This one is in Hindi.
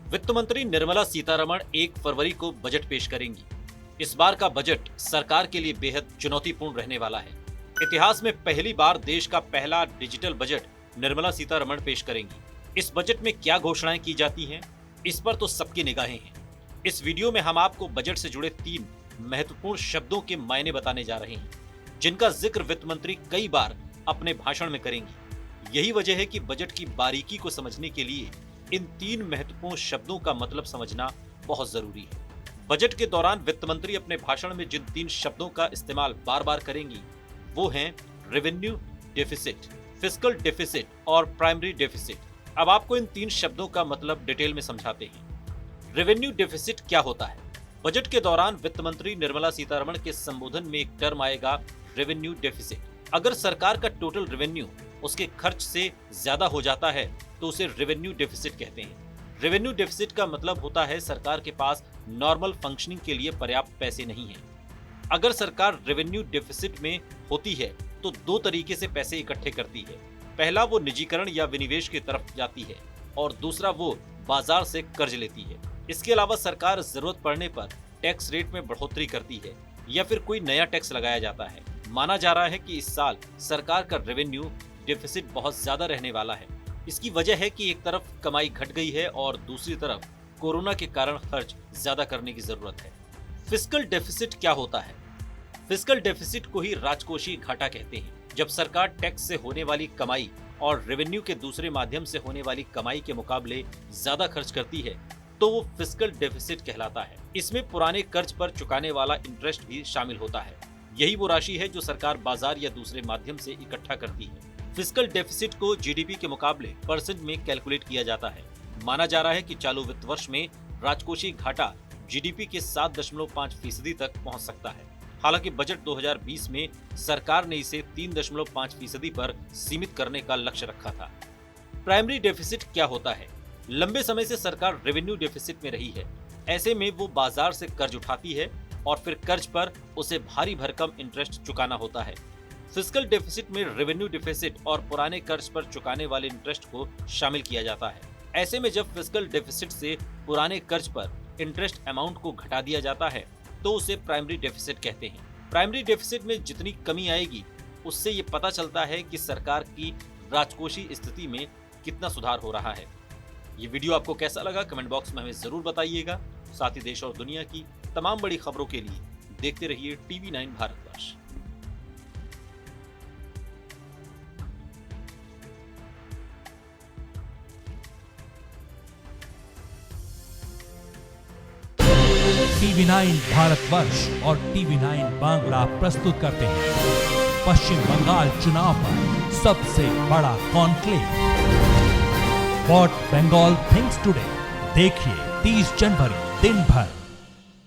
वित्त मंत्री निर्मला सीतारमण 1 फरवरी को बजट पेश करेंगी। इस बार का बजट सरकार के लिए बेहद चुनौतीपूर्ण रहने वाला है। इतिहास में पहली बार देश का पहला डिजिटल बजट निर्मला सीतारमण पेश करेंगी। इस बजट में क्या घोषणाएं की जाती हैं, इस पर तो सबकी निगाहें हैं। इस वीडियो में हम आपको बजट से जुड़े 3 महत्वपूर्ण शब्दों के मायने बताने जा रहे हैं, जिनका जिक्र वित्त मंत्री कई बार अपने भाषण में करेंगी। यही वजह है कि बजट की बारीकी को समझने के लिए इन 3 महत्वपूर्ण शब्दों का मतलब समझना बहुत जरूरी है। बजट के दौरान वित्त मंत्री अपने भाषण में जिन 3 शब्दों का इस्तेमाल बार बार करेंगी वो हैं रेवेन्यू डेफिसिट, फिस्कल डेफिसिट और प्राइमरी डेफिसिट। अब आपको इन 3 शब्दों का मतलब डिटेल में समझाते हैं। रेवेन्यू डेफिसिट क्या होता है? बजट के दौरान वित्त मंत्री निर्मला सीतारमण के संबोधन में एक टर्म आएगा, रेवेन्यू डेफिसिट। अगर सरकार का टोटल रेवेन्यू उसके खर्च से ज्यादा हो जाता है तो उसे रेवेन्यू डेफिसिट कहते हैं। रेवेन्यू डेफिसिट का मतलब होता है सरकार के पास नॉर्मल फंक्शनिंग के लिए पर्याप्त पैसे नहीं हैं। अगर सरकार रेवेन्यू डेफिसिट में होती है तो 2 तरीके से पैसे इकट्ठे करती है। पहला वो निजीकरण या विनिवेश की तरफ जाती है और दूसरा वो बाजार से कर्ज लेती है। इसके अलावा सरकार जरूरत पड़ने पर टैक्स रेट में बढ़ोतरी करती है या फिर कोई नया टैक्स लगाया जाता है। माना जा रहा है कि इस साल सरकार का रेवेन्यू डेफिसिट बहुत ज्यादा रहने वाला है। इसकी वजह है कि एक तरफ कमाई घट गई है और दूसरी तरफ कोरोना के कारण खर्च ज्यादा करने की जरूरत है। फिस्कल डेफिसिट क्या होता है? फिस्कल डेफिसिट को ही राजकोषीय घाटा कहते हैं। जब सरकार टैक्स से होने वाली कमाई और रेवेन्यू के दूसरे माध्यम से होने वाली कमाई के मुकाबले ज्यादा खर्च करती है तो वो फिस्कल डेफिसिट कहलाता है। इसमें पुराने कर्ज पर चुकाने वाला इंटरेस्ट भी शामिल होता है। यही वो राशि है जो सरकार बाजार या दूसरे माध्यम से इकट्ठा करती है। फिस्कल डेफिसिट को जीडीपी के मुकाबले परसेंट में कैलकुलेट किया जाता है। माना जा रहा है कि चालू वित्त वर्ष में राजकोषीय घाटा जीडीपी के 7.5% तक पहुंच सकता है। हालांकि बजट 2020 में सरकार ने इसे 3.5% पर सीमित करने का लक्ष्य रखा था। प्राइमरी डेफिसिट क्या होता है? लंबे समय से सरकार रेवेन्यू डेफिसिट में रही है। ऐसे में वो बाजार से कर्ज उठाती है और फिर कर्ज पर उसे भारी भरकम इंटरेस्ट चुकाना होता है। फिस्कल डेफिसिट में रेवेन्यू डेफिसिट और पुराने कर्ज पर चुकाने वाले इंटरेस्ट को शामिल किया जाता है। ऐसे में जब फिस्कल डेफिसिट से पुराने कर्ज पर इंटरेस्ट अमाउंट को घटा दिया जाता है तो उसे प्राइमरी डेफिसिट कहते हैं। प्राइमरी डेफिसिट में जितनी कमी आएगी उससे ये पता चलता है कि सरकार की राजकोषीय स्थिति में कितना सुधार हो रहा है। ये वीडियो आपको कैसा लगा कमेंट बॉक्स में हमें जरूर बताइएगा। साथ ही देश और दुनिया की तमाम बड़ी खबरों के लिए देखते रहिए TV9 भारतवर्ष। TV9 भारतवर्ष और TV9 बांग्ला प्रस्तुत करते हैं पश्चिम बंगाल चुनाव पर सबसे बड़ा conclave, what Bengal thinks today. देखिए 30 जनवरी दिन भर